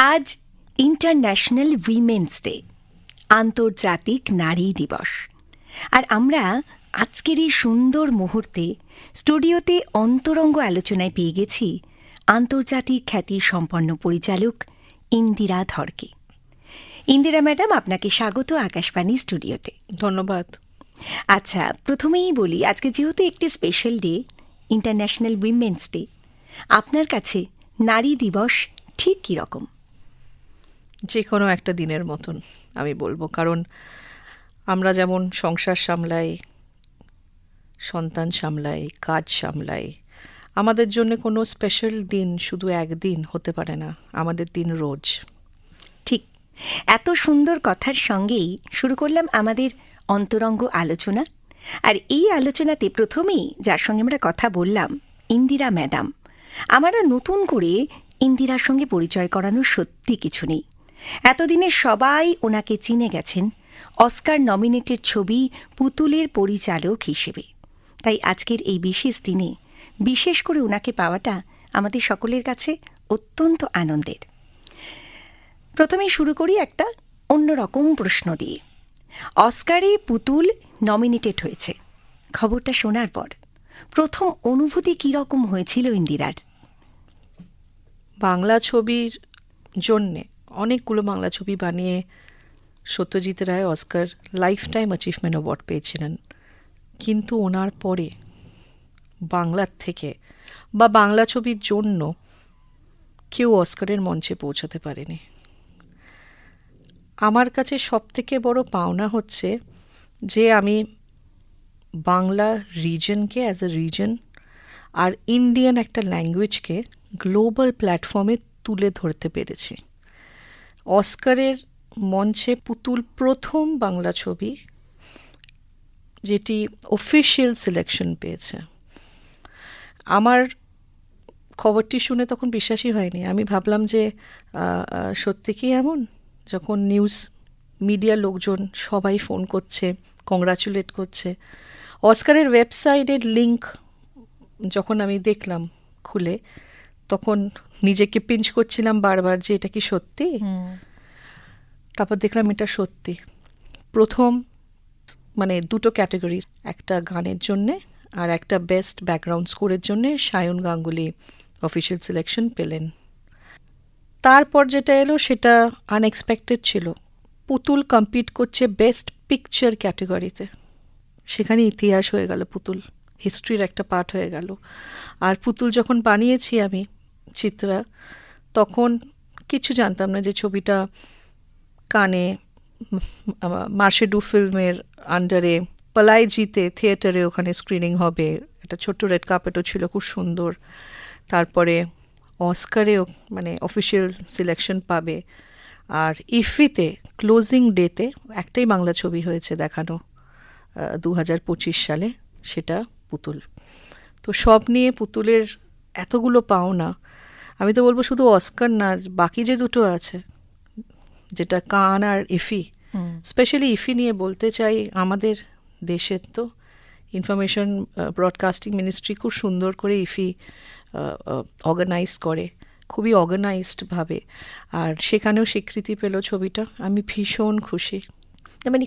আজ international women's day, আন্তর্জাতিক নারী দিবস। আর আমরা আজকের এই সুন্দর মুহূর্তে স্টুডিওতে অন্তরঙ্গ আলোচনায় পেয়ে গেছি আন্তর্জাতিক খ্যাতির সম্পন্ন পরিচালক ইন্দিরা ধরকে। ইন্দিরা ম্যাডাম, আপনাকে স্বাগত আকাশবাণী স্টুডিওতে। ধন্যবাদ। আচ্ছা, প্রথমেই বলি, আজকে যেহেতু একটি special day, international women's day, আপনার কাছে নারী দিবস ঠিক কীরকম? যে কোনো একটা দিনের মতন আমি বলবো, কারণ আমরা যেমন সংসার সামলাই, সন্তান সামলাই, কাজ সামলাই, আমাদের জন্য কোনো স্পেশাল দিন শুধু একদিন হতে পারে না, আমাদের দিন রোজ। ঠিক এত সুন্দর কথার সঙ্গেই শুরু করলাম আমাদের অন্তরঙ্গ আলোচনা। আর এই আলোচনাতে প্রথমেই যার সঙ্গে আমরা কথা বললাম, ইন্দিরা ম্যাডাম। আমার আর নতুন করে ইন্দিরার সঙ্গে পরিচয় করানোর সত্যি কিছু নেই। এতদিনে সবাই ওনাকে চিনে গেছেন অস্কার নমিনেটেড ছবি পুতুলের পরিচালক হিসেবে। তাই আজকের এই বিশেষ দিনে বিশেষ করে ওনাকে পাওয়াটা আমাদের সকলের কাছে অত্যন্ত আনন্দের। প্রথমেই শুরু করি একটা অন্যরকম প্রশ্ন দিয়ে। অস্কারে পুতুল নমিনেটেড হয়েছে, খবরটা শোনার পর প্রথম অনুভূতি কীরকম হয়েছিল ইন্দিরার? বাংলা ছবির জন্যে অনেকগুলো বাংলা ছবি বানিয়ে Satyajit Ray Oscar lifetime achievement award পেয়েছিলেন, কিন্তু ওনার পরে বাংলার থেকে বা বাংলা ছবির জন্য কেউ অস্কারের মঞ্চে পৌঁছাতে পারেনি। আমার কাছে সবথেকে বড় পাওনা হচ্ছে যে আমি বাংলা রিজনকে অ্যাজ এ রিজন আর ইন্ডিয়ান একটা ল্যাঙ্গুয়েজকে গ্লোবাল প্ল্যাটফর্মে তুলে ধরতে পেরেছি। অস্কারের মঞ্চে পুতুল প্রথম বাংলা ছবি যেটি অফিশিয়াল সিলেকশন পেয়েছে। আমার খবরটি শুনে তখন বিশ্বাসই হয়নি। আমি ভাবলাম যে সত্যি কি এমন, যখন নিউজ মিডিয়ার লোকজন সবাই ফোন করছে, কংগ্রাচুলেট করছে। অস্কারের ওয়েবসাইটের লিঙ্ক যখন আমি দেখলাম খুলে, তখন নিজেকে পিঞ্চ করছিলাম বারবার যে এটা কি সত্যি। তারপর দেখলাম এটা সত্যি। প্রথম দুটো ক্যাটাগরি, একটা গানের জন্যে আর একটা বেস্ট ব্যাকগ্রাউন্ড স্কোরের জন্যে সায়ন গাঙ্গুলি অফিশিয়াল সিলেকশন পেলেন। তারপর যেটা এলো সেটা আনএক্সপেক্টেড ছিল। পুতুল কম্পিট করছে বেস্ট পিকচার ক্যাটাগরিতে। সেখানে ইতিহাস হয়ে গেল, পুতুল হিস্ট্রির একটা পার্ট হয়ে গেল। আর পুতুল যখন বানিয়েছি আমি, চিত্রা, তখন কিছু জানতাম না যে ছবিটা কানে মার্শে ডু ফিল্মের আন্ডারে পালাইজিতে থিয়েটারে ওখানে স্ক্রিনিং হবে। একটা ছোট্ট রেড কার্পেটও ছিল, খুব সুন্দর। তারপরে অস্কারেও অফিশিয়াল সিলেকশন পাবে। আর ইফিতে ক্লোজিং ডেতে একটাই বাংলা ছবি হয়েছে দেখানো 2025 সালে, সেটা পুতুল। তো সব নিয়ে পুতুলের এতগুলো পাওনা, আমি তো বলবো শুধু অস্কার না, বাকি যে দুটো আছে, যেটা কান আর ইফি, স্পেশালি ইফি নিয়ে বলতে চাই, আমাদের দেশের তো ইনফরমেশন ব্রডকাস্টিং মিনিস্ট্রি খুব সুন্দর করে ইফি অর্গানাইজ করে, খুবই অর্গানাইজডভাবে। আর সেখানেও স্বীকৃতি পেল ছবিটা। আমি ভীষণ খুশি।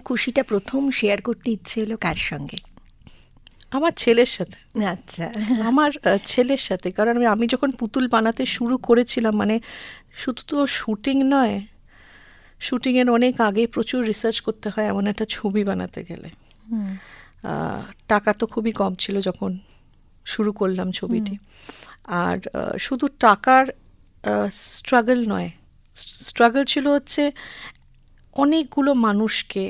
খুশিটা প্রথম শেয়ার করতে ইচ্ছে হলো কার সঙ্গে? আমার ছেলের সাথে। আচ্ছা, আমার ছেলের সাথে। কারণ আমি যখন পুতুল বানাতে শুরু করেছিলাম, শুধু তো শুটিং নয়, শুটিংয়ের অনেক আগে প্রচুর রিসার্চ করতে হয় এমন একটা ছবি বানাতে গেলে। টাকা তো খুবই কম ছিল যখন শুরু করলাম ছবিটি। আর শুধু টাকার স্ট্রাগল নয়, স্ট্রাগল ছিল হচ্ছে অনেকগুলো মানুষকে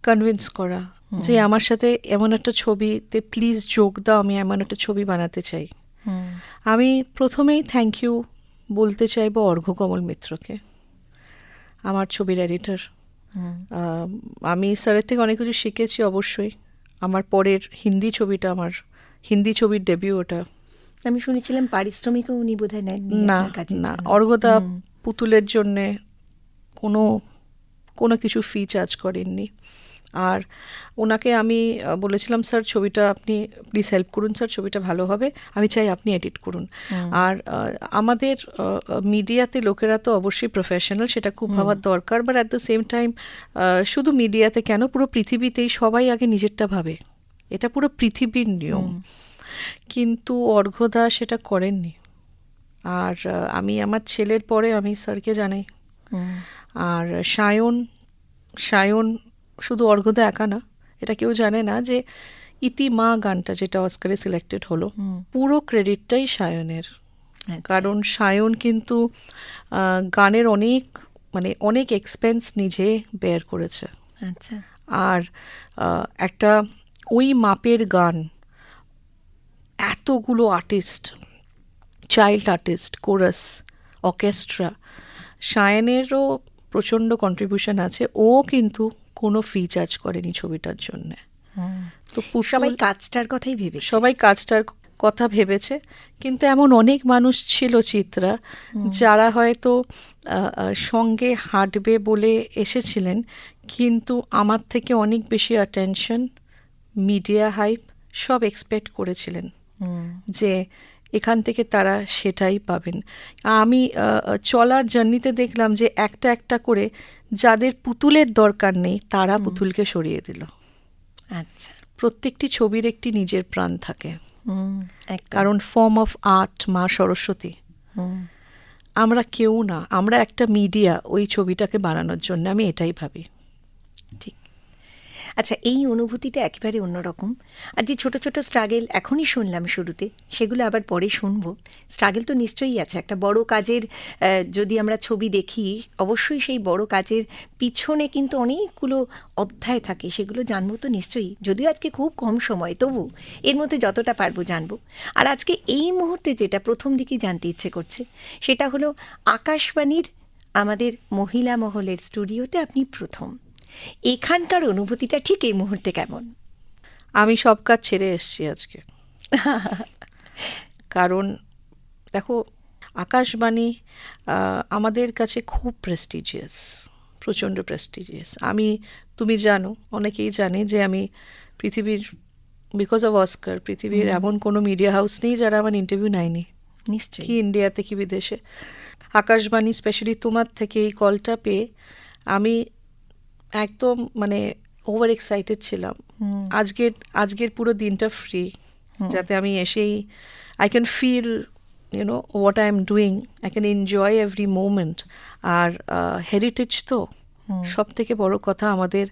কনভিন্স করা যে আমার সাথে এমন একটা ছবিতে প্লিজ যোগ দাও, আমি এমন একটা ছবি বানাতে চাই। আমি প্রথমেই থ্যাংক ইউ বলতে চাইবো অর্ঘ্য কমল মিত্রকে, আমার ছবির এডিটর। আমি স্যারের থেকে অনেক কিছু শিখেছি অবশ্যই। আমার পরের হিন্দি ছবিটা, আমার হিন্দি ছবির ডেবিউ ওটা। আমি শুনেছিলাম পারিশ্রমিকও উনি বোধহয় নেন না, অর্ঘ্যদা পুতুলের জন্যে কোনো কিছু ফি চার্জ করেননি। আর ওনাকে আমি বলেছিলাম, স্যার ছবিটা আপনি প্লিজ হেল্প করুন, স্যার ছবিটা ভালো হবে, আমি চাই আপনি এডিট করুন। আর আমাদের মিডিয়াতে লোকেরা তো অবশ্যই প্রফেশনাল, সেটা খুব ভাবার দরকার, but at the same time শুধু মিডিয়াতে কেন, পুরো পৃথিবীতেই সবাই আগে নিজেরটা ভাবে, এটা পুরো পৃথিবীর নিয়ম। কিন্তু অর্ঘ্যদা সেটা করেননি। আর আমি আমার ছেলের পরে আমি স্যারকে জানাই। আর সায়ন শুধু অর্ঘ্যদা একা না, এটা কেউ জানে না যে ইতি মা গানটা যেটা অস্কারে সিলেক্টেড হলো, পুরো ক্রেডিটটাই সায়নের। কারণ সায়ন কিন্তু গানের অনেক এক্সপেন্স নিজে বেয়ার করেছে। আচ্ছা। আর একটা ওই মাপের গান, এতগুলো artist, child artist, chorus, orchestra, সায়নেরও প্রচণ্ড কন্ট্রিবিউশন আছে। ও কিন্তু কোনো ফি চার্জ করেনি ছবিটার জন্য। তো সবাই কাজটার কথাই ভেবেছে। সবাই কাজটার কথা ভেবেছে, কিন্তু এমন অনেক মানুষ ছিল চিত্রা, যারা হয়তো সঙ্গে হাঁটবে বলে এসেছিলেন, কিন্তু আমার থেকে অনেক বেশি অ্যাটেনশন, মিডিয়া হাইপ সব এক্সপেক্ট করেছিলেন যে এখান থেকে তারা সেটাই পাবেন। আমি চলার জার্নিতে দেখলাম যে একটা একটা করে যাদের পুতুলের দরকার নেই তারা পুতুলকে সরিয়ে দিল। আচ্ছা। প্রত্যেকটি ছবির একটি নিজের প্রাণ থাকে, একদম। কারণ ফর্ম অফ আর্ট মা সরস্বতী। আমরা কেউ না, আমরা একটা মিডিয়া ওই ছবিটাকে বানানোর জন্য, আমি এটাই ভাবি। ঠিক। আচ্ছা, এই অনুভূতিটা একেবারে অন্যরকম। আর যে ছোট ছোট স্ট্রাগেল এখনই শুনলাম শুরুতে, সেগুলো আবার পরে শুনবো। স্ট্রাগেল তো নিশ্চয়ই আছে। একটা বড় কাজের যদি আমরা ছবি দেখি, অবশ্যই সেই বড় কাজের পিছনে কিন্তু অনেকগুলো অধ্যায় থাকে, সেগুলো জানবো তো নিশ্চয়ই। যদিও আজকে খুব কম সময়, তবু এর মধ্যে যতটা পারবো জানবো। আর আজকে এই মুহূর্তে যেটা প্রথম দিকেই জানতে ইচ্ছে করছে, সেটা হলো আকাশবাণীর আমাদের মহিলা মহলের স্টুডিওতে আপনি প্রথম। এখানকার অনুভূতিটা ঠিক এই মুহূর্তে কেমন? আমি সব কাজ ছেড়ে এসেছি আজকে। কারণ দেখো, আকাশবাণী আমাদের কাছে খুব প্রেস্টিজিয়াস, প্রচণ্ড প্রেস্টিজিয়াস। তুমি জানো, অনেকেই জানে যে আমি পৃথিবীর, বিকজ অফ অস্কার, পৃথিবীর এমন কোনো মিডিয়া হাউস নেই যারা আমার ইন্টারভিউ নেয়নি, নিশ্চয়ই। কি ইন্ডিয়াতে কি বিদেশে। আকাশবাণী স্পেশালি তোমার থেকে এই কলটা পেয়ে আমি একদম ওভার এক্সাইটেড ছিলাম। আজকের পুরো দিনটা ফ্রি, যাতে আমি এসেই I can feel what I am doing, I can enjoy every moment. আর হেরিটেজ তো সব থেকে বড় কথা আমাদের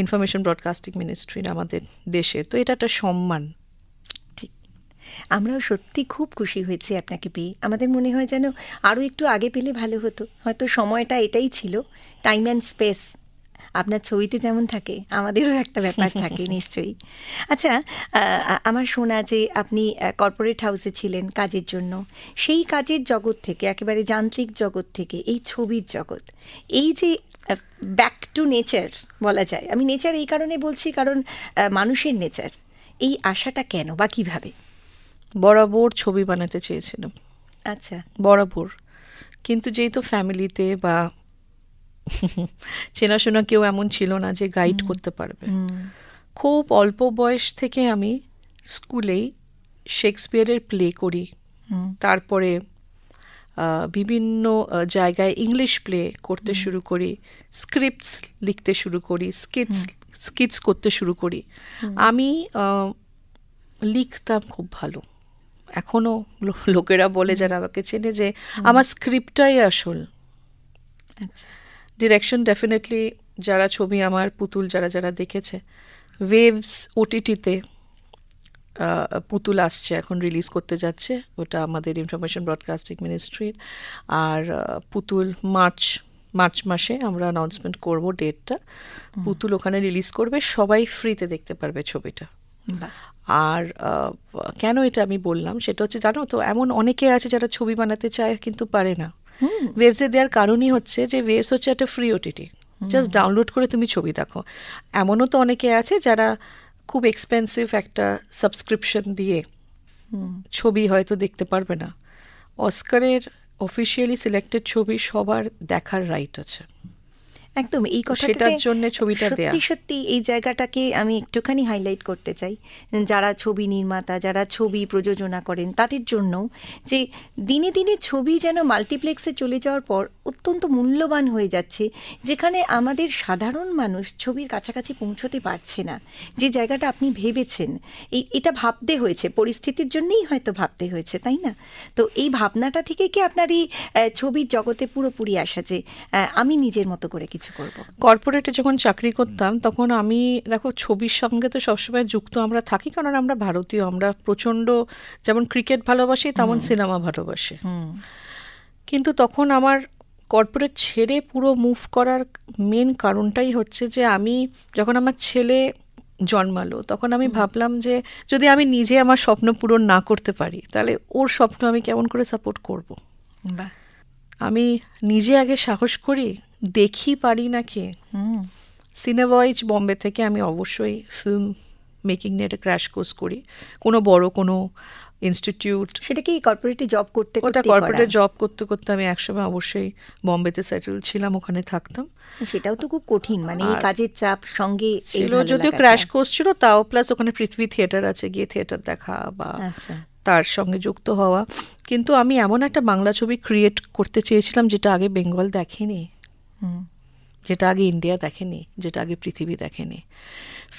ইনফরমেশন ব্রডকাস্টিং মিনিস্ট্রির, আমাদের দেশে, তো এটা একটা সম্মান। ঠিক। আমরাও সত্যি খুব খুশি হয়েছি আপনাকে পেয়ে। আমাদের মনে হয় যেন আরও একটু আগে পেলে ভালো হতো। হয়তো সময়টা এটাই ছিল, টাইম অ্যান্ড স্পেস। আপনার ছবিতে যেমন থাকে, আমাদেরও একটা ব্যাপার থাকে নিশ্চয়ই। আচ্ছা, আমার শোনা যে আপনি কর্পোরেট হাউসে ছিলেন কাজের জন্য। সেই কাজের জগৎ থেকে, একেবারে যান্ত্রিক জগৎ থেকে এই ছবির জগৎ, এই যে ব্যাক টু নেচার বলা যায়, আমি নেচার এই কারণে বলছি কারণ মানুষের নেচার, এই আশাটা কেন বা কিভাবে? বরাবর ছবি বানাতে চেয়েছিলাম। আচ্ছা। বরাবর। কিন্তু যেহেতু ফ্যামিলিতে বা চেনাশোনা কেউ এমন ছিল না যে গাইড করতে পারবে, খুব অল্প বয়স থেকে আমি স্কুলেই শেক্সপিয়ারের প্লে করি, তারপরে বিভিন্ন জায়গায় ইংলিশ প্লে করতে শুরু করি, স্ক্রিপ্টস লিখতে শুরু করি, স্কিটস করতে শুরু করি। আমি লিখতাম খুব ভালো। এখনও লোকেরা বলে, যারা আমাকে চেনে, যে আমার স্ক্রিপ্টটাই আসল। আচ্ছা। ডিরেকশন ডেফিনেটলি, যারা ছবি আমার পুতুল যারা যারা দেখেছে, ওয়েভস ওটিটিতে পুতুল আসছে, এখন রিলিজ করতে যাচ্ছে, ওটা আমাদের ইনফরমেশন ব্রডকাস্টিং মিনিস্ট্রির। আর পুতুল মার্চ মাসে আমরা অ্যানাউন্সমেন্ট করব ডেটটা। পুতুল ওখানে রিলিজ করবে, সবাই ফ্রিতে দেখতে পারবে ছবিটা। আর কেন এটা আমি বললাম, সেটা হচ্ছে, জানো তো, এমন অনেকে আছে যারা ছবি বানাতে চায় কিন্তু পারে না। ওয়েভসে দেওয়ার কারণই হচ্ছে যে ওয়েভস হচ্ছে একটা ফ্রি ওটিটি, জাস্ট ডাউনলোড করে তুমি ছবি দেখো। এমনও তো অনেকে আছে যারা খুব এক্সপেন্সিভ একটা সাবস্ক্রিপশন দিয়ে ছবি হয়তো দেখতে পারবে না। অস্কারের অফিসিয়ালি সিলেক্টেড ছবি সবার দেখার রাইট আছে। একদম এই কথাটাতে সেটার জন্য ছবিটা দেয়া। সত্যি সত্যি এই জায়গাটাকে আমি একটুখানি হাইলাইট করতে চাই, যারা ছবি নির্মাতা, যারা ছবি প্রযোজনা করেন তাদের জন্য, যে দিনে দিনে ছবি যেন মাল্টিপ্লেক্সে চলে যাওয়ার পর অত্যন্ত মূল্যবান হয়ে যাচ্ছে, যেখানে আমাদের সাধারণ মানুষ ছবির কাছাকাছি পৌঁছতে পারছে না। যে জায়গাটা আপনি ভেবেছেন, এটা ভাবতে হয়েছে, পরিস্থিতির জন্যই হয়তো ভাবতে হয়েছে, তাই না? তো এই ভাবনাটা থেকে কি আপনার এই ছবির জগতে পুরোপুরি আসা, যে আমি নিজের মতো করে কিছু করব? কর্পোরেটে যখন চাকরি করতাম তখন আমি, দেখো, ছবির সঙ্গে তো সবসময় যুক্ত আমরা থাকি, কারণ আমরা ভারতীয়, আমরা প্রচণ্ড যেমন ক্রিকেট ভালোবাসি তেমন সিনেমা ভালোবাসি। কিন্তু তখন আমার কর্পোরেট ছেড়ে পুরো মুভ করার মেন কারণটাই হচ্ছে যে আমি যখন আমার ছেলে জন্মালো তখন আমি ভাবলাম যে যদি আমি নিজে আমার স্বপ্ন পূরণ না করতে পারি তাহলে ওর স্বপ্ন আমি কেমন করে সাপোর্ট করব। বাহ। আমি নিজে আগে সাহস করি, দেখি পারি নাকি। সিনেভয়েজ বম্বে থেকে আমি অবশ্যই ফিল্ম মেকিং নিয়ে একটা ক্র্যাশ কোর্স করি, কোনো বড় কোনো ইনস্টিটিউট। সেটা কি কর্পোরেটে জব করতে ওটা করতেই কর্পোরেটে করা? জব করতে করতে আমি একসময় অবশ্যই বম্বেতে সেটেল ছিলাম, ওখানে থাকতাম। সেটাও তো খুব কঠিন, মানে এই কাজের চাপ সঙ্গে এই ছিল, ভালো যদিও লাগাটা। ক্র্যাশ কোর্স ছিল তাও, প্লাস ওখানে পৃথিবী থিয়েটার আছে, গিয়ে থিয়েটার দেখা বা আচ্ছা। তার সঙ্গে যুক্ত হওয়া। কিন্তু আমি এমন একটা বাংলা ছবি ক্রিয়েট করতে চেয়েছিলাম যেটা আগে বেঙ্গল দেখেনি, হুম। যেটা আগে ইন্ডিয়া দেখেনি, যেটা আগে পৃথিবী দেখেনি।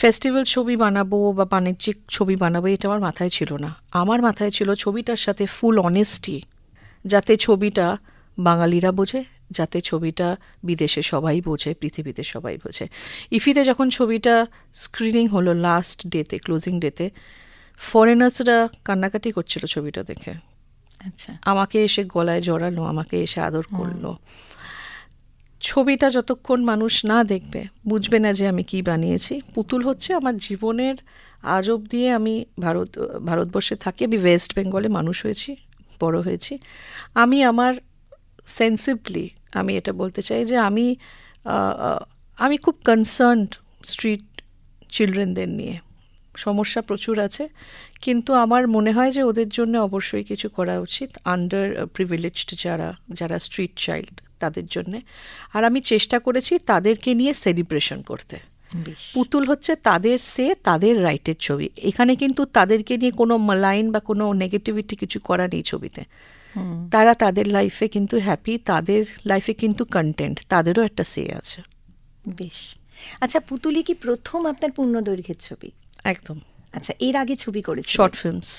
ফেস্টিভ্যাল ছবি বানাবো বা বাণিজ্যিক ছবি বানাবো এটা আমার মাথায় ছিল না। আমার মাথায় ছিল ছবিটার সাথে ফুল অনেস্টি, যাতে ছবিটা বাঙালিরা বোঝে, যাতে ছবিটা বিদেশে সবাই বোঝে, পৃথিবীতে সবাই বোঝে। ইফিতে যখন ছবিটা স্ক্রিনিং হলো লাস্ট ডেতে, ক্লোজিং ডেতে, ফরেনার্সরা কান্নাকাটি করছিল ছবিটা দেখে। আচ্ছা। আমাকে এসে গলায় জড়ালো, আমাকে এসে আদর করলো। ছবিটা যতক্ষণ মানুষ না দেখবে বুঝবে না যে আমি কি বানিয়েছি। পুতুল হচ্ছে আমার জীবনের আজ অবধি, আমি ভারতবর্ষে থাকি, আমি ওয়েস্ট বেঙ্গলে মানুষ হয়েছি, বড় হয়েছি। আমি আমার সেন্সিবলি আমি এটা বলতে চাই যে আমি খুব কনসার্নড স্ট্রিট চিলড্রেনদের নিয়ে। সমস্যা প্রচুর আছে, কিন্তু আমার মনে হয় যে ওদের জন্য অবশ্যই কিছু করা উচিত, আন্ডার প্রিভিলেজড যারা স্ট্রিট চাইল্ড তাদের জন্যে। আর আমি চেষ্টা করেছি তাদেরকে নিয়ে সেলিব্রেশন করতে। বেশ। পুতুল হচ্ছে তাদের রাইটের ছবি, এখানে কিন্তু তাদেরকে নিয়ে কোনো মালাইন বা কোনো নেগেটিভিটি কিছু করা নেই ছবিতে। তারা তাদের লাইফে কিন্তু হ্যাপি, তাদের লাইফে কিন্তু কন্টেন্ট, তাদেরও একটা সে আছে। বেশ। আচ্ছা, পুতুলি কি প্রথম আপনার পূর্ণ দৈর্ঘ্যের ছবি? একদম। আচ্ছা, এর আগে ছবি করেছি? শর্ট ফিল্মস,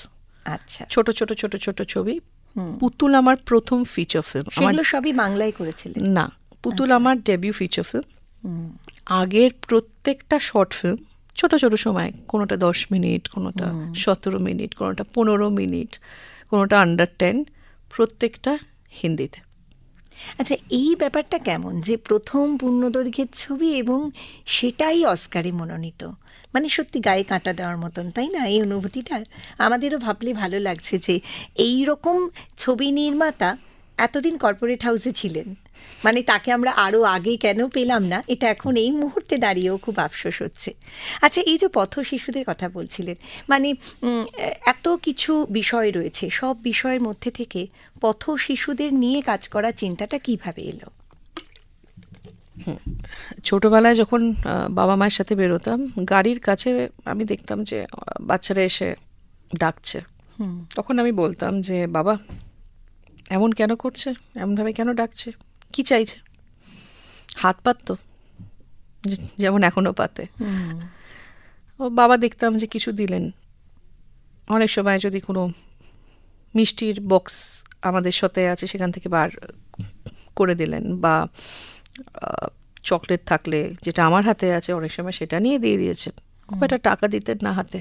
আচ্ছা। ছোট ছোট ছোট ছোট ছবি। পুতুল আমার প্রথম ফিচার ফিল্ম। সেগুলো সবই বাংলায় করেছিলেন? না, পুতুল আমার ডেবিউ ফিচার ফিল্ম। আগের প্রত্যেকটা শর্ট ফিল্ম ছোট ছোট সময়, কোনোটা 10 মিনিট, কোনোটা 17 মিনিট, কোনোটা 15 মিনিট, কোনোটা আন্ডার 10, প্রত্যেকটা হিন্দিতে। আচ্ছা, এই ব্যাপারটা কেমন যে প্রথম পূর্ণদৈর্ঘ্যের ছবি এবং সেটাই অস্কারে মনোনীত, মানে সত্যি গায়ে কাঁটা দেওয়ার মতন, তাই না? এই অনুভূতিটা আমাদেরও ভাবলে ভালো লাগছে যে এই রকম ছবি নির্মাতা এতদিন কর্পোরেট হাউসে ছিলেন, মানে তাকে আমরা আরও আগে কেন পেলাম না, এটা এখন এই মুহূর্তে দাঁড়িয়েও খুব আফসোস হচ্ছে। আচ্ছা, এই যে পথ শিশুদের কথা বলছিলেন, মানে এত কিছু বিষয় রয়েছে, সব বিষয়ের মধ্যে থেকে পথ শিশুদের নিয়ে কাজ করার চিন্তাটা কিভাবে এলো? ছোটবেলায় যখন বাবা মায়ের সাথে বেরোতাম, গাড়ির কাছে আমি দেখতাম যে বাচ্চারা এসে ডাকছে। তখন আমি বলতাম যে বাবা এমন কেন করছে, এমনভাবে কেন ডাকছে, কি চাইছে? হাত পাততো, যেমন এখনো পাতে। ও বাবা দেখতাম যে কিছু দিলেন। অনেক সময় যদি কোনো মিষ্টির বক্স আমাদের সাথে আছে সেখান থেকে বার করে দিলেন, বা চকলেট থাকলে যেটা আমার হাতে আছে অনেক সময় সেটা নিয়ে দিয়ে দিয়েছে, খুব একটা টাকা দিতেন না হাতে।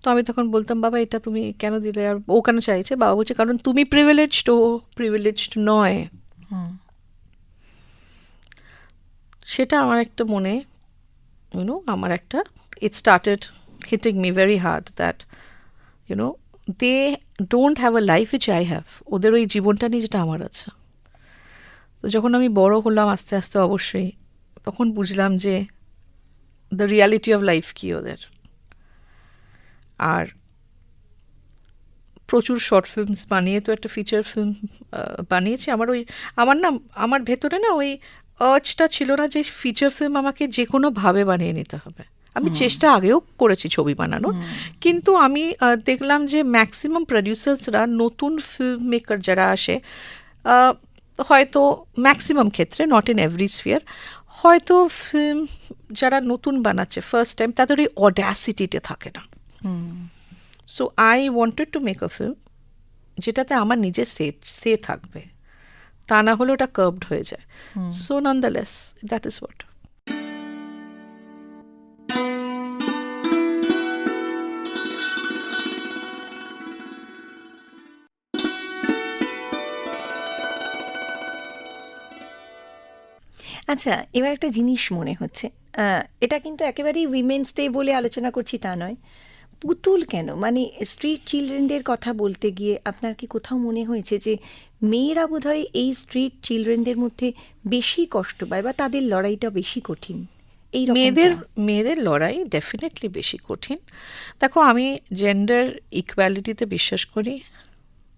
তো আমি তখন বলতাম বাবা এটা তুমি কেন দিলে, আর ও কেন চাইছে? বাবা বলছে কারণ তুমি প্রিভিলেজড, ও প্রিভিলেজড নয়। সেটা আমার একটা মনে, আমার একটা, it started hitting me very hard that they don't have a life which I have. ওদের ওই জীবনটা নিয়ে যেটা আমার আছে। তো যখন আমি বড় হলাম আস্তে আস্তে অবশ্যই, তখন বুঝলাম যে দ্য রিয়ালিটি অফ লাইফ কি ওদের। আর প্রচুর শর্ট ফিল্মস বানিয়ে তো একটা ফিচার ফিল্ম বানিয়েছি। আমার ভেতরে না ওই আর্জটা ছিল না যে ফিচার ফিল্ম আমাকে যে কোনোভাবে বানিয়ে নিতে হবে। আমি চেষ্টা আগেও করেছি ছবি বানানোর, কিন্তু আমি দেখলাম যে ম্যাক্সিমাম প্রডিউসার্সরা নতুন ফিল্ম মেকার যারা আসে, হয়তো ম্যাক্সিমাম ক্ষেত্রে, নট ইন এভরি স্ফিয়ার, হয়তো ফিল্ম যারা নতুন বানাচ্ছে ফার্স্ট টাইম, তাদের ওই অড্যাসিটিতে থাকে না। So I wanted to make a film যেটাতে আমার নিজের সে থাকবে, তা না হলে ওটা কার্ভড হয়ে যায়। So nonetheless that is what. আচ্ছা, এবার একটা জিনিস মনে হচ্ছে, এটা কিন্তু একেবারেই উইমেন্স ডে বলে আলোচনা করছি তা নয়। পুতুল কেন, মানে স্ট্রিট চিলড্রেনদের কথা বলতে গিয়ে আপনার কি কোথাও মনে হয়েছে যে মেয়েরা বোধহয় এই স্ট্রিট চিলড্রেনদের মধ্যে বেশি কষ্ট পায় বা তাদের লড়াইটা বেশি কঠিন? এই মেয়েদের লড়াই ডেফিনেটলি বেশি কঠিন। দেখো, আমি জেন্ডার ইকুয়ালিটিতে বিশ্বাস করি।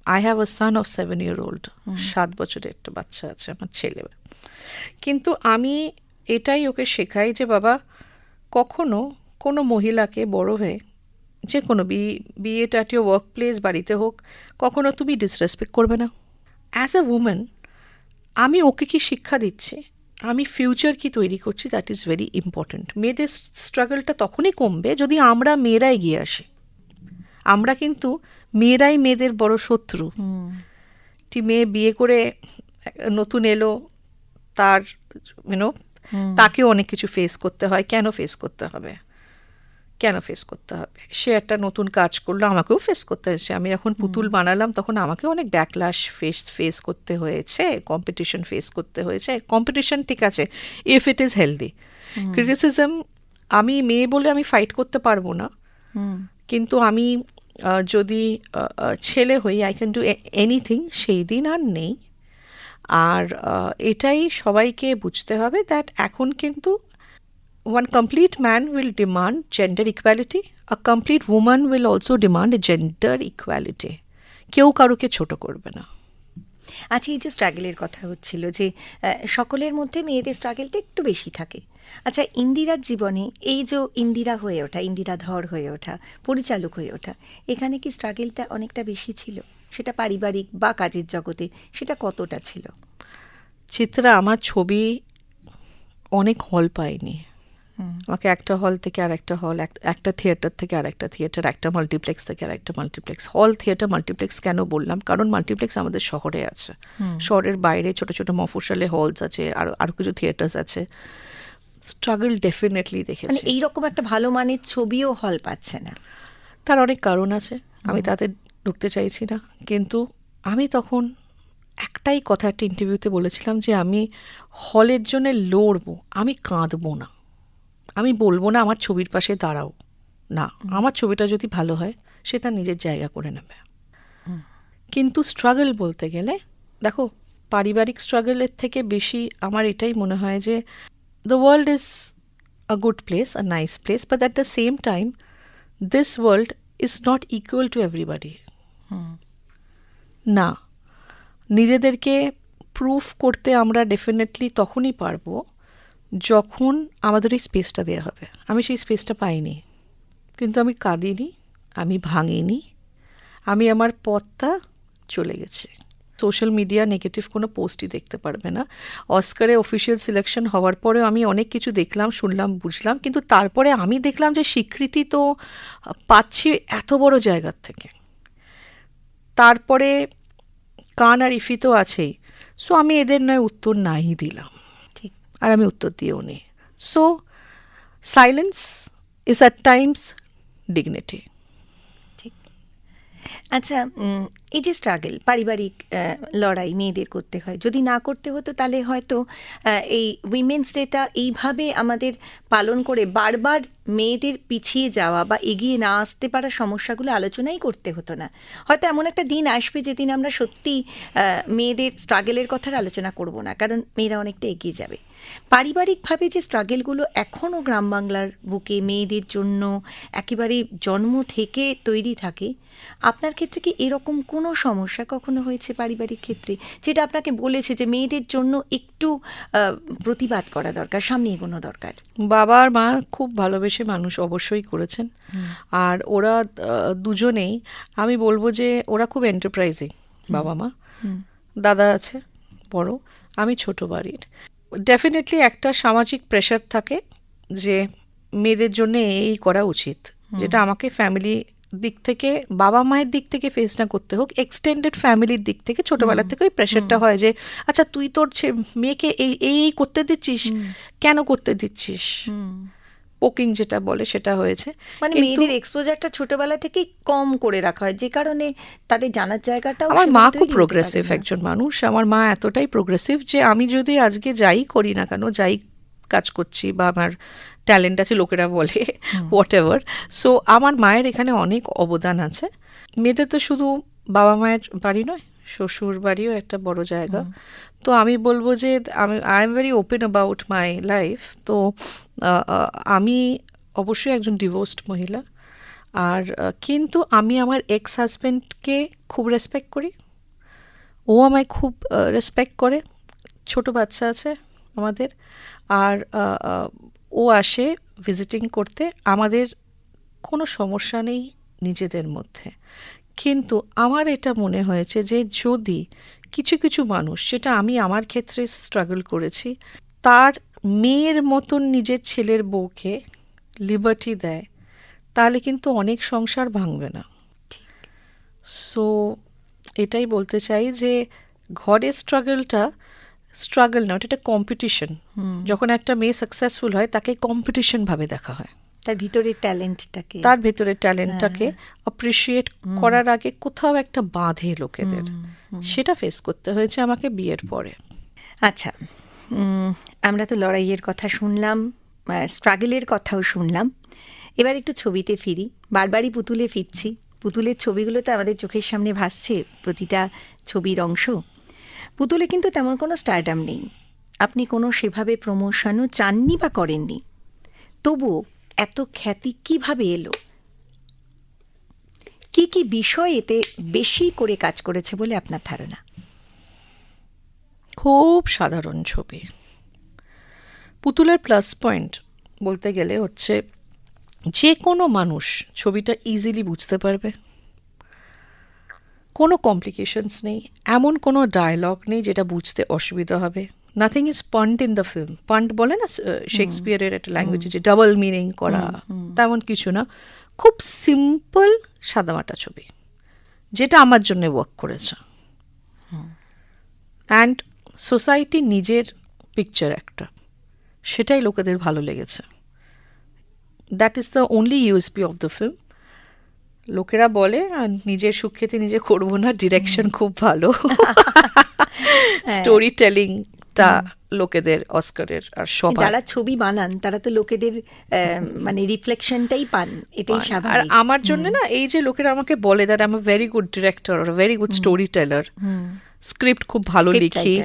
I have a son of 7-year-old, 7 বছরের একটা বাচ্চা আছে আমার ছেলে। কিন্তু আমি এটাই ওকে শেখাই যে বাবা, কখনো কোনো মহিলাকে বড় হয়ে, যে কোনো বিএট অ্যাট ইউর ওয়ার্ক প্লেস, বাড়িতে হোক, কখনো তুমি ডিসরেসপেক্ট করবে না। অ্যাজ এ উমেন আমি ওকে কি শিক্ষা দিচ্ছি, আমি ফিউচার কি তৈরি করছি, দ্যাট ইজ ভেরি ইম্পর্ট্যান্ট। মেয়েদের স্ট্রাগলটা তখনই কমবে যদি আমরা মেয়েরা এগিয়ে আসি। আমরা কিন্তু মেয়েরাই মেয়েদের বড় শত্রু। মেয়ে বিয়ে করে নতুন এলো, তার তাকেও অনেক কিছু ফেস করতে হয়। কেন ফেস করতে হবে? সে একটা নতুন কাজ করলো, আমাকেও ফেস করতে হয়েছে। আমি যখন পুতুল বানালাম তখন আমাকেও অনেক ব্যাকল্যাশ ফেস করতে হয়েছে, কম্পিটিশন ফেস করতে হয়েছে। কম্পিটিশন ঠিক আছে if it is healthy, criticism আমি মেয়ে বলে আমি ফাইট করতে পারবো না, কিন্তু আমি যদি ছেলে হই, আই ক্যান ডু এনিথিং, সেই দিন আর নেই। আর এটাই সবাইকে বুঝতে হবে, দ্যাট এখন কিন্তু one complete man will demand gender equality, a complete woman will also demand gender equality. কেউ কারুকে ছোট করবে না। আচ্ছা, এই যে স্ট্রাগলের কথা হচ্ছিল যে সকলের মধ্যে মেয়েদের স্ট্রাগলটা একটু বেশি থাকে। আচ্ছা, ইন্দিরার জীবনে এই যে ইন্দিরা হয়ে ওঠা, ইন্দিরা ধর হয়ে ওঠা, পরিচালক হয়ে ওঠা, এখানে কি স্ট্রাগলটা অনেকটা বেশি ছিল? সেটা পারিবারিক বা কাজের জগতে সেটা কতটা ছিল? চিত্রা, আমার ছবি অনেক হল পায়নি। আমাকে একটা হল থেকে আর একটা হল, একটা থিয়েটার থেকে আর একটা থিয়েটার, একটা মাল্টিপ্লেক্স থেকে আর একটা মাল্টিপ্লেক্স। হল, থিয়েটার, মাল্টিপ্লেক্স কেন বললাম? কারণ মাল্টিপ্লেক্স আমাদের শহরে আছে, শহরের বাইরে ছোট ছোট মফস্বলে হলস আছে, আর কিছু থিয়েটার্স আছে। স্ট্রাগল ডেফিনেটলি দেখেছি। এইরকম একটা ভালো মানের ছবিও হল পাচ্ছে না, তার অনেক কারণ আছে, আমি তাতে ঢুকতে চাইছি না। কিন্তু আমি তখন একটাই কথা একটা ইন্টারভিউতে বলেছিলাম যে আমি হলের জন্য লড়বো, আমি কাঁদবো না। আমি বলবো না আমার ছবির পাশে দাঁড়াও, না, আমার ছবিটা যদি ভালো হয় সে তার নিজের জায়গা করে নেবে। কিন্তু স্ট্রাগল বলতে গেলে, দেখো, পারিবারিক স্ট্রাগলের থেকে বেশি আমার এটাই মনে হয় যে the world is a good place, a nice place, but at the same time this world is not equal to everybody. না, নিজেদেরকে প্রুফ করতে আমরা ডেফিনেটলি তখনই পারবো যখন আমাদের এই স্পেসটা দেওয়া হবে। আমি সেই স্পেসটা পাইনি, কিন্তু আমি কাঁদিনি, আমি ভাঙিনি, আমি আমার পথটা চলে গেছে। সোশ্যাল মিডিয়া নেগেটিভ কোনো পোস্টই দেখতে পারবে না। অস্কারে অফিসিয়াল সিলেকশন হওয়ার পরেও আমি অনেক কিছু দেখলাম, শুনলাম, বুঝলাম, কিন্তু তারপরে আমি দেখলাম যে স্বীকৃতি তো পাচ্ছি এত বড় জায়গার থেকে। তারপরে কান আর ইফি তো আছেই। সো আমি এদের নয় উত্তর নাই দিলাম, আর আমি উত্তর দিয়েও নেই। So silence is at Times dignity. ঠিক। আচ্ছা, এই যে স্ট্রাগল, পারিবারিক লড়াই মেয়েদের করতে হয়, যদি না করতে হতো তাহলে হয়তো এই উইমেন্স ডেটা এইভাবে আমাদের পালন করে বারবার মেয়েদের পিছিয়ে যাওয়া বা এগিয়ে না আসতে পারা সমস্যাগুলো আলোচনাই করতে হতো না। হয়তো এমন একটা দিন আসবে যেদিন আমরা সত্যি মেয়েদের স্ট্রাগলের কথার আলোচনা করব না, কারণ মেয়েরা অনেকটা এগিয়ে যাবে। পারিবারিকভাবে যে স্ট্রাগলগুলো এখনও গ্রাম বাংলার বুকে মেয়েদের জন্য একেবারে জন্ম থেকে তৈরি থাকে, আপনার ক্ষেত্রে কি এরকম কোন কোনো সমস্যা কখনো হয়েছে পারিবারিক ক্ষেত্রে, যেটা আপনাকে বলেছে যে মেয়েদের জন্য একটু প্রতিবাদ করা দরকার, সামনে এগোনো দরকার? বাবা আর মা খুব ভালোবেসে মানুষ অবশ্যই করেছেন। আর ওরা দুজনেই, আমি বলবো যে ওরা খুব এন্টারপ্রাইজিং, বাবা মা। দাদা আছে বড়, আমি ছোট বাড়ির। ডেফিনেটলি একটা সামাজিক প্রেশার থাকে যে মেয়েদের জন্য এই করা উচিত, যেটা আমাকে ফ্যামিলি দিক থেকে, বাবা মায়ের দিক থেকে ফেস না করতে হোক, এক্সটেন্ডেড ফ্যামিলির দিক থেকে ছোটবেলা থেকে ওই প্রেশারটা হয় যে আচ্ছা তুই তোর মেয়েকে এই এই করতে দিচ্ছিস, কেন করতে দিচ্ছিস, পোকিং যেটা বলে সেটা হয়েছে। মানে মেয়েদের এক্সপোজারটা ছোটবেলা থেকেই কম করে রাখা হয়, যে কারণে তাদের জানার জায়গাটাও। আমার মা খুব প্রোগ্রেসিভ একজন মানুষ, আমার মা এতটাই প্রোগ্রেসিভ যে আমি যদি আজকে যাই করি না কেন, যাই কাজ করছি বা আমার ট্যালেন্ট আছে লোকেরা বলে হোয়াট এভার, সো আমার মায়ের এখানে অনেক অবদান আছে। মেয়েদের তো শুধু বাবা মায়ের বাড়ি নয়, শ্বশুর বাড়িও একটা বড় জায়গা। তো আমি বলবো যে I am very open about my life. তো আমি অবশ্যই একজন ডিভোর্সড মহিলা, আর কিন্তু আমি আমার এক্স হাজব্যান্ডকে খুব রেসপেক্ট করি, ও আমায় খুব রেসপেক্ট করে। ছোট বাচ্চা আছে আমাদের, আর ও আসে ভিজিটিং করতে, আমাদের কোনো সমস্যা নেই নিজেদের মধ্যে। কিন্তু আমার এটা মনে হয়েছে যে যদি কিছু কিছু মানুষ, যেটা আমি আমার ক্ষেত্রে স্ট্রাগল করেছি, তার মেয়ের মতন নিজের ছেলের বউকে লিবার্টি দেয়, তাহলে কিন্তু অনেক সংসার ভাঙবে না। সো এটাই বলতে চাই যে ঘরের স্ট্রাগল না, ওটা একটা কম্পিটিশন। যখন একটা মেয়ে সাকসেসফুল হয় তাকে কম্পিটিশন ভাবে দেখা হয়, তার ভেতরের ট্যালেন্টটাকে অ্যাপ্রিসিয়েট করার আগে কোথাও একটা বাঁধে লোকেদের, সেটা ফেস করতে হয়েছে আমাকে বিয়ের পরে। আচ্ছা, আমরা তো লড়াইয়ের কথা শুনলাম, স্ট্রাগলের কথাও শুনলাম, এবার একটু ছবিতে ফিরি। বারবারই পুতুলে ফিরছি, পুতুলের ছবিগুলো তো আমাদের চোখের সামনে ভাসছে, প্রতিটা ছবির অংশ। পুতুলে কিন্তু তেমন কোনো স্টারডাম নেই, আপনি কোনো সেভাবে প্রমোশনও চাননি বা করেননি, তবুও এত খ্যাতি কিভাবে এলো? কি কি বিষয় এতে বেশি করে কাজ করেছে বলে আপনার ধারণা? খুব সাধারণ ছবি। পুতুলের প্লাস পয়েন্ট বলতে গেলে হচ্ছে যে কোনো মানুষ ছবিটা ইজিলি বুঝতে পারবে, কোনো কমপ্লিকেশনস নেই, এমন কোনো ডায়লগ নেই যেটা বুঝতে অসুবিধা হবে। Nothing is punt in the film. Punt বলে না শেক্সপিয়ারের একটা ল্যাঙ্গুয়েজে, যে ডাবল মিনিং করা, তেমন কিছু না। খুব সিম্পল সাদামাটা ছবি, যেটা আমার জন্য ওয়ার্ক করেছে। অ্যান্ড সোসাইটি নিজের পিকচার একটা, সেটাই লোকেদের ভালো লেগেছে। That is the only USP of the film. লোকেরা বলে নিজের সুখ্যাতি নিজে করবো না, ডিরেকশন খুব ভালো, স্টোরি টেলিংটা লোকেদের অস্কারের। আর সবাই যারা ছবি বানান তারা তো লোকেদের মানে রিফ্লেকশনটাই পান, এটাই স্বাভাবিক। আর আমার জন্য না, এই যে লোকেরা আমাকে বলে that I am a very good director আর very good story teller, script খুব ভালো লিখি,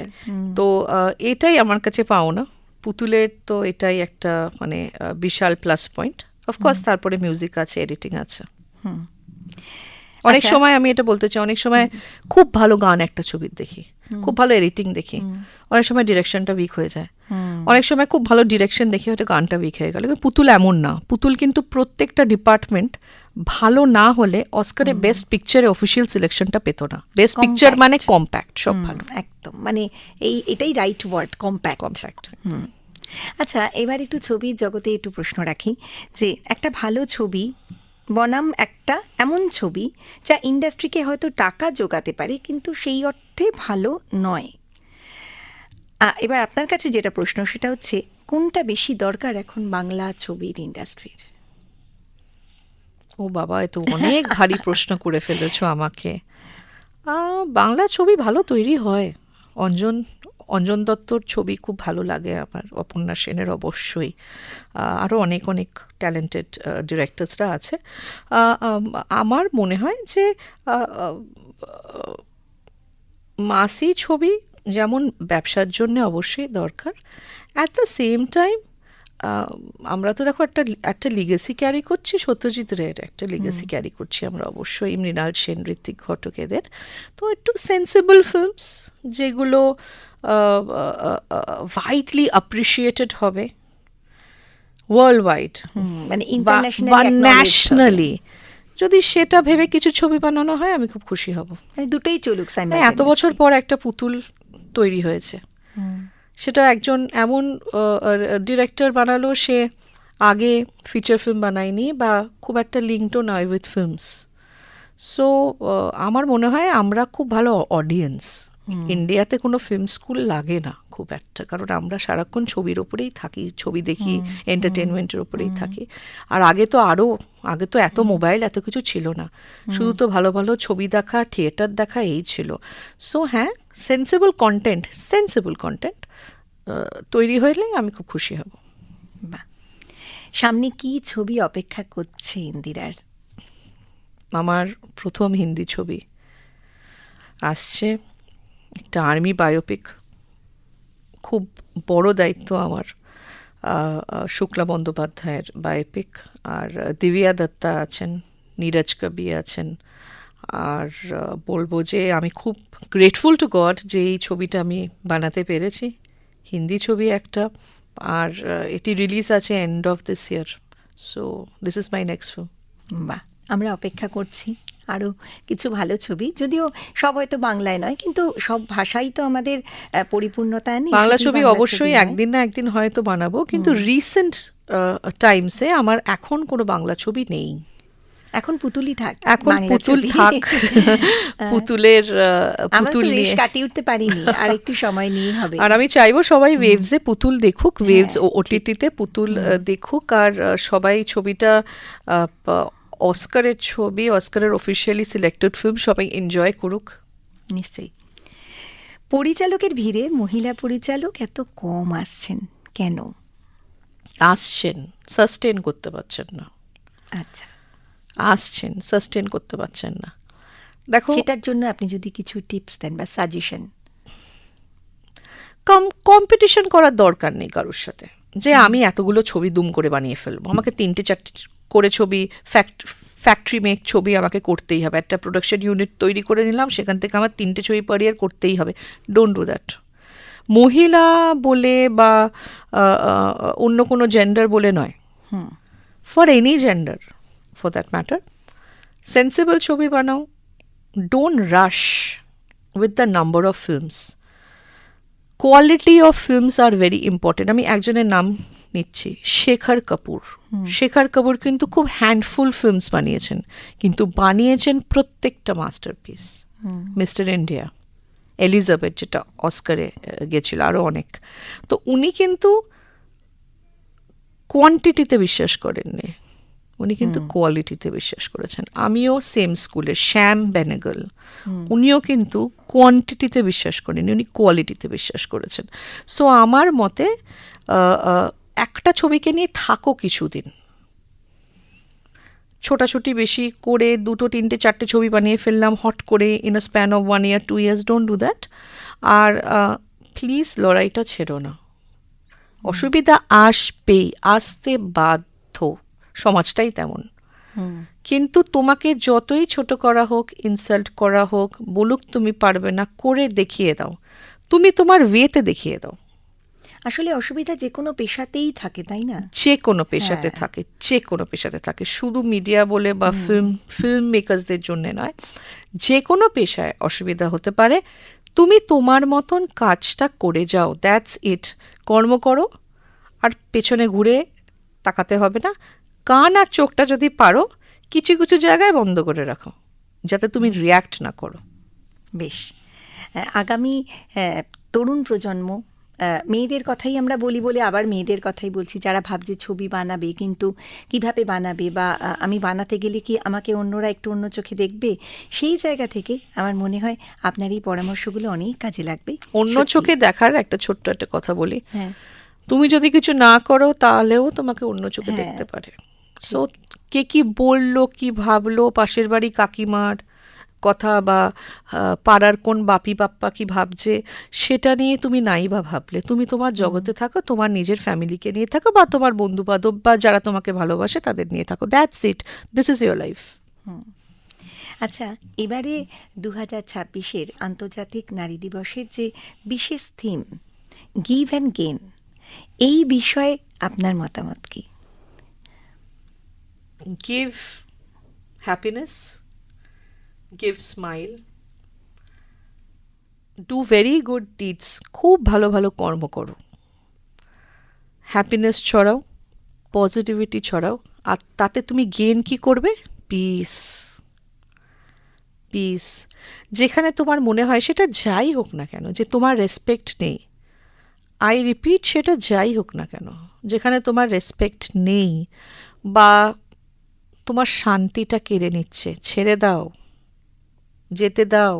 তো এটাই আমার কাছে পাওনা। পুতুলের তো এটাই একটা মানে বিশাল প্লাস পয়েন্ট। অফকোর্স তারপরে মিউজিক আছে, এডিটিং আছে। অনেক সময় আমি এটা বলতে চাই, অনেক সময় খুব ভালো গান একটা ছবির দেখি, খুব ভালো এডিটিং দেখি, অনেক সময় ডিরেকশনটা উইক হয়ে যায়। অনেক সময় খুব ভালো ডিরেকশন দেখি, হয়তো গানটা উইক হয়ে গেল। পুতুল এমন না, পুতুল কিন্তু প্রত্যেকটা ডিপার্টমেন্ট ভালো না হলে অস্কারে বেস্ট পিকচারে অফিসিয়াল সিলেকশনটা পেত না। বেস্ট পিকচার মানে কম্প্যাক্ট, সব ভালো, একদম মানে এটাই রাইট ওয়ার্ড, কম্প্যাক্ট। আচ্ছা, এবার একটু ছবির জগতে একটু প্রশ্ন রাখি, যে একটা ভালো ছবি বনাম একটা এমন ছবি যা ইন্ডাস্ট্রিকে হয়তো টাকা জোগাতে পারে কিন্তু সেই অর্থে ভালো নয়। এবার আপনার কাছে যেটা প্রশ্ন সেটা হচ্ছে, কোনটা বেশি দরকার এখন বাংলা ছবির ইন্ডাস্ট্রির? ও বাবা, এ তো অনেক ভারী প্রশ্ন করে ফেলেছো আমাকে। বাংলা ছবি ভালো তৈরি হয়, অঞ্জন দত্তর ছবি খুব ভালো লাগে আমার, অপর্ণা সেনের অবশ্যই, আরও অনেক অনেক ট্যালেন্টেড ডিরেক্টরসরা আছে। আমার মনে হয় যে মাসি ছবি যেমন ব্যবসার জন্য অবশ্যই দরকার, অ্যাট দ্য সেম টাইম আমরা তো দেখো একটা একটা লিগেসি ক্যারি করছি, সত্যজিৎ রায়ের একটা লিগেসি ক্যারি করছি আমরা, অবশ্যই মৃণাল সেন, ঋত্বিক ঘটক এদের। তো একটু সেন্সিবল ফিল্মস যেগুলো ভাইডলি অ্যাপ্রিসিয়েটেড হবে ওয়ার্ল্ড ওয়াইড মানে বা ইন্টারন্যাশনাল ন্যাশনালি, যদি সেটা ভেবে কিছু ছবি বানানো হয় আমি খুব খুশি হব। মানে দুটোই চলুক এত বছর পর একটা পুতুল তৈরি হয়েছে, সেটা একজন এমন ডিরেক্টর বানালো, সে আগে ফিচার ফিল্ম বানায়নি বা খুব একটা লিঙ্কডও নয় উইথ ফিল্মস। সো আমার মনে হয় আমরা খুব ভালো অডিয়েন্স। ইন্ডিয়াতে কোনো ফিল্ম স্কুল লাগে না খুব একটা, কারণ আমরা সারাক্ষণ ছবির ওপরেই থাকি, ছবি দেখি, এন্টারটেনমেন্টের ওপরেই থাকি। আর আগে তো এত মোবাইল এত কিছু ছিল না, শুধু তো ভালো ভালো ছবি দেখা, থিয়েটার দেখা, এই ছিল। সো হ্যাঁ, সেন্সিবল কন্টেন্ট তৈরি হলে আমি খুব খুশি হব। বাহ, সামনে কি ছবি অপেক্ষা করছে ইন্দিরার? আমার প্রথম হিন্দি ছবি আসছে, একটা আর্মি বায়োপিক, খুব বড় দায়িত্ব আমার। শুক্লা বন্দ্যোপাধ্যায়ের বায়োপিক, আর দিব্যা দত্তা আছেন, নীরজ কবি আছেন। আর বলবো যে আমি খুব গ্রেটফুল টু গড যে এই ছবিটা আমি বানাতে পেরেছি, হিন্দি ছবি একটা। আর এটি রিলিজ আছে end of this year. So this is my next film. বাহ, আমরা অপেক্ষা করছি আরও কিছু ভালো ছবি, যদিও সব হয়তো বাংলায় নয়, কিন্তু সব ভাষাই তো আমাদের পরিপূর্ণতা নেই। বাংলা শুধু ছবি বাংলা অবশ্যই নয়। একদিন না একদিন হয়তো বানাবো, কিন্তু রিসেন্ট টাইমসে আমার এখন কোনো বাংলা ছবি নেই। এখন পুতুলই থাক, এখন বাংলা পুতুল ছবি। থাক, পুতুলের আমরা তো পুতুল রেশ নিয়ে। কাটিয়ে উঠতে পারিনি, আর একটু সময় নিয়ে হবে। আর আমি চাইবো সবাই ওয়েভসে পুতুল দেখুক, ওয়েভস ও ওটিটিতে পুতুল দেখুক। আর সবাই ছবিটা অস্কারের ছবি, অস্কারের অফিসিয়ালি সিলেক্টেড ফিল্ম, সবাই এনজয় করুক। নিশ্চয়ই। পরিচালকের ভিড়ে মহিলা পরিচালক এত কম আসছেন কেন? আসছেন, সাস্টেন করতে পারছেন না। আচ্ছা, আসছেন, সাস্টেন করতে পারছেন না। দেখো, সেটার জন্য আপনি যদি কিছু টিপস দেন বা সাজেশন। কম্পিটিশন করার দরকার নেই কারোর সাথে, যে আমি এতগুলো ছবি দুম করে বানিয়ে ফেলবো, আমাকে 3-4 করে ছবি, ফ্যাক্টরি মেক ছবি আমাকে করতেই হবে। একটা প্রোডাকশন ইউনিট তৈরি করে নিলাম, সেখান থেকে আমার 3টে ছবি পার ইয়ার করতেই হবে। Don't do that. মহিলা বলে বা অন্য কোনো জেন্ডার বলে নয়, for any gender for that matter, sensible ছবি বানাও। Don't rush with the number of films. Quality of films are very important. আমি একজনের নাম নিচ্ছি, শেখর কাপুর। শেখর কাপুর কিন্তু খুব হ্যান্ডফুল ফিল্মস বানিয়েছেন, কিন্তু বানিয়েছেন প্রত্যেকটা মাস্টারপিস। মিস্টার ইন্ডিয়া, এলিজাবেথ যেটা অস্কারে গেছিল, আরও অনেক। তো উনি কিন্তু কোয়ান্টিটিতে বিশ্বাস করেননি, উনি কিন্তু কোয়ালিটিতে বিশ্বাস করেছেন। আমিও সেম স্কুলের, শ্যাম বেনেগল, উনিও কিন্তু কোয়ান্টিটিতে বিশ্বাস করেননি, উনি কোয়ালিটিতে বিশ্বাস করেছেন। সো আমার মতে একটা ছবিকে নিয়ে থাকো কিছুদিন, ছোটাছুটি বেশি করে 2, 3, 4 ছবি বানিয়ে ফেললাম হট করে in a span of 1 year 2 years, don't do that. আর প্লিজ লড়াইটা ছেড়ো না। অসুবিধা আসবেই, আসতে বাধ্য, সমাজটাই তেমন। কিন্তু তোমাকে যতই ছোট করা হোক, ইনসাল্ট করা হোক, বলুক তুমি পারবে না, করে দেখিয়ে দাও, তুমি তোমার ওয়েতে দেখিয়ে দাও। আসলে অসুবিধা যে কোনো পেশাতেই থাকে, তাই না? যে কোনো পেশাতে থাকে, যে কোনো পেশাতে থাকে, শুধু মিডিয়া বলে বা ফিল্ম মেকার্সদের জন্য নয়, যে কোনো পেশায় অসুবিধা হতে পারে। তুমি তোমার মতন কাজটা করে যাও, দ্যাটস ইট। কর্ম করো, আর পেছনে ঘুরে তাকাতে হবে না। কান আর চোখটা যদি পারো কিছু কিছু জায়গায় বন্ধ করে রাখো, যাতে তুমি রিয়্যাক্ট না করো। বেশ, আগামী তরুণ প্রজন্ম, মেয়েদের কথাই আমরা বলি বলে আবার মেয়েদের কথাই বলছি, যারা ভাবছে ছবি বানাবে কিন্তু কিভাবে বানাবে, বা আমি বানাতে গেলে কি আমাকে অন্যরা একটু অন্য চোখে দেখবে, সেই জায়গা থেকে আমার মনে হয় আপনার এই পরামর্শগুলো অনেক কাজে লাগবে। অন্য চোখে দেখার একটা ছোট্ট একটা কথা বলি, হ্যাঁ, তুমি যদি কিছু না করো তাহলেও তোমাকে অন্য চোখে দেখতে পারে। সো কে কি বললো, কি ভাবলো, পাশের বাড়ি কাকিমার, কথা বা পাড়ার কোন বাপি বাপ্পা কি ভাবছে সেটা নিয়ে তুমি নাই বা ভাবলে, তুমি তোমার জগতে থাকো, তোমার নিজের ফ্যামিলিকে নিয়ে থাকো বা তোমার বন্ধু বান্ধব বা যারা তোমাকে ভালোবাসে তাদের নিয়ে থাকো, that's it, this is your life. আচ্ছা, এবারে 2026-এর আন্তর্জাতিক নারী দিবসের যে বিশেষ থিম গিভ অ্যান্ড গেন, এই বিষয়ে আপনার মতামত কি? Give happiness, give smile, do very good deeds, খুব ভালো ভালো কর্ম করো, হ্যাপিনেস ছড়াও, পজিটিভিটি ছড়াও, আর তাতে তুমি গেন কি করবে? পিস। পিস। যেখানে তোমার মনে হয় সেটা যাই হোক না কেন যে তোমার রেসপেক্ট নেই, আই রিপিট, সেটা যাই হোক না কেন, যেখানে তোমার রেসপেক্ট নেই বা তোমার শান্তিটা কেড়ে নিচ্ছে, ছেড়ে দাও, যেতে দাও।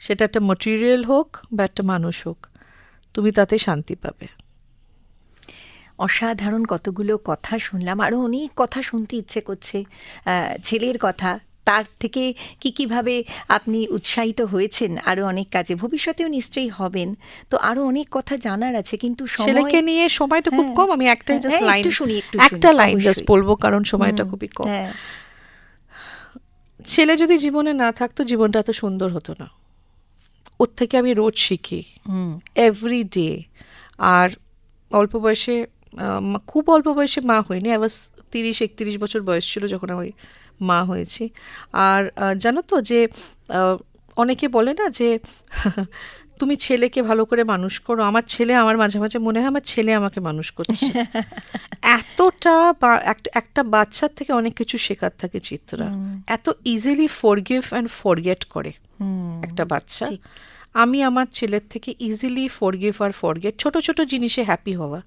সেটা একটা ম্যাটেরিয়াল হোক বা একটা মানুষ হোক, তুমি তাতে শান্তি পাবে। অসাধারণ কতগুলো কথা শুনলাম, আরও অনেক কথা শুনতে ইচ্ছে করছে। ছেলের কথা, তার থেকে কিভাবে আপনি উৎসাহিত হয়েছেন আরও অনেক কাজে, ভবিষ্যতেও নিশ্চয়ই হবেন, তো আরও অনেক কথা জানার আছে, কিন্তু ছেলেকে নিয়ে সময়টা খুব কম, আমি একটাই জাস্ট লাইন, একটা লাইন জাস্ট বলবো কারণ সময়টা খুবই কম। ছেলে যদি জীবনে না থাকতো জীবনটা এত সুন্দর হতো না। ওর থেকে আমি রোজ শিখি, এভরি ডে। আর অল্প বয়সে, খুব অল্প বয়সে মা হয়নি, আবার 30-31 বছর বয়স ছিল যখন আমি মা হয়েছি। আর জানো তো যে অনেকে বলে না যে তুমি ছেলেকে ভালো করে মানুষ করো, আমার ছেলে, আমার মাঝে মাঝে মনে হয় আমার ছেলে আমাকে মানুষ করছে। এতটা একটা বাচ্চার থেকে অনেক কিছু শেখার থাকে চিত্রা, এত ইজিলি ফরগিভ অ্যান্ড ফরগেট করে একটা বাচ্চা। আমি আমার ছেলের থেকে ইজিলি ফরগিভ আর ফরগেট, ছোট ছোট জিনিসে হ্যাপি হওয়া,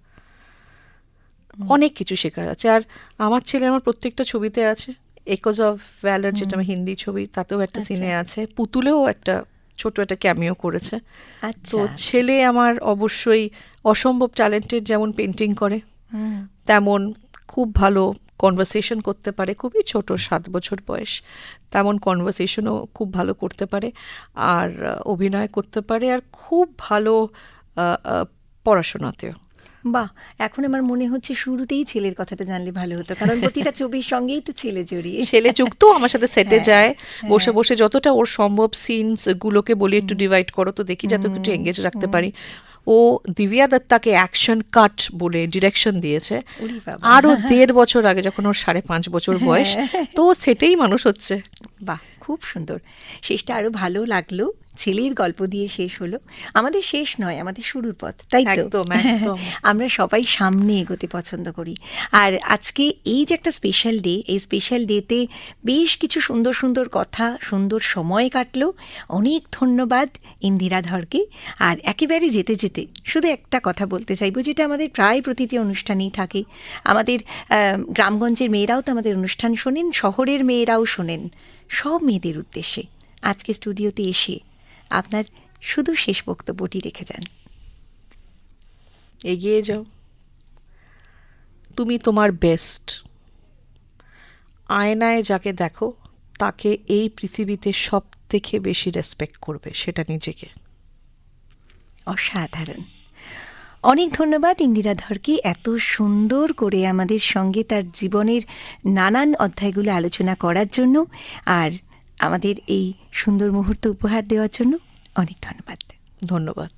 অনেক কিছু শেখার আছে। আর আমার ছেলে আমার প্রত্যেকটা ছবিতে আছে, এकोज অফ ভ্যালর যেটা আমার হিন্দি ছবি, তাতেও একটা সিনে আছে, পুতুলেও একটা ছোট একটা ক্যামিও করেছে। তো ছেলে আমার অবশ্যই অসম্ভব ট্যালেন্টেড, যেমন পেন্টিং করে, তেমন খুব ভালো কনভারসেশন করতে পারে, খুবই ছোট 7 বছর বয়স, তেমন কনভারসেশনও খুব ভালো করতে পারে, আর অভিনয় করতে পারে, আর খুব ভালো পড়াশোনাতেও। বাহ, এখন আমার মনে হচ্ছে শুরুতেই ছেলের কথাটা জানলে ভালো হতো, কারণ প্রতিটা ছবির সঙ্গেই তো ছেলে জড়িয়ে, ছেলে যুক্ত আমার সাথে সেটে যায়, বসে বসে যতটা ওর সম্ভব সিনস গুলোকে বলি একটু ডিভাইড করো, তো দেখি যাতে একটু এঙ্গেজ রাখতে পারি। ও দিব্যা দত্তাকে অ্যাকশন কাট বলে ডিরেকশন দিয়েছে আরো 1.5 বছর আগে, যখন ওর 5.5 বছর বয়স, তো সেটাই মানুষ হচ্ছে। বাহ, খুব সুন্দর। শেষটা আরো ভালো লাগলো, ছেলের গল্প দিয়ে শেষ হলো। আমাদের শেষ নয়, আমাদের শুরুর পথ, তাই তো? আমরা সবাই সামনে এগোতে পছন্দ করি। আর আজকে এই যে একটা স্পেশাল ডে, এই স্পেশাল ডেতে বেশ কিছু সুন্দর সুন্দর কথা, সুন্দর সময় কাটলো। অনেক ধন্যবাদ ইন্দিরা ধরকে। আর একেবারে যেতে যেতে শুধু একটা কথা বলতে চাইবো, যেটা আমাদের প্রায় প্রতিটি অনুষ্ঠানেই থাকে। আমাদের গ্রামগঞ্জের মেয়েরাও তো আমাদের অনুষ্ঠান শোনেন, শহরের মেয়েরাও শোনেন। সব মেয়েদের উদ্দেশ্যে আজকে স্টুডিওতে এসে আপনার শুধু শেষ বক্তব্যটি রেখে যান। এগিয়ে যাও, তুমি তোমার বেস্ট। আয়নায় যাকে দেখো তাকে এই পৃথিবীতে সব থেকে বেশি রেসপেক্ট করবে, সেটা নিজেকে। অসাধারণ। অনেক ধন্যবাদ ইন্দিরা ধরকে এত সুন্দর করে আমাদের সঙ্গে তার জীবনের নানান অধ্যায়গুলো আলোচনা করার জন্য, আর আমাদের এই সুন্দর মুহূর্ত উপহার দেওয়ার জন্য অনেক ধন্যবাদ। ধন্যবাদ।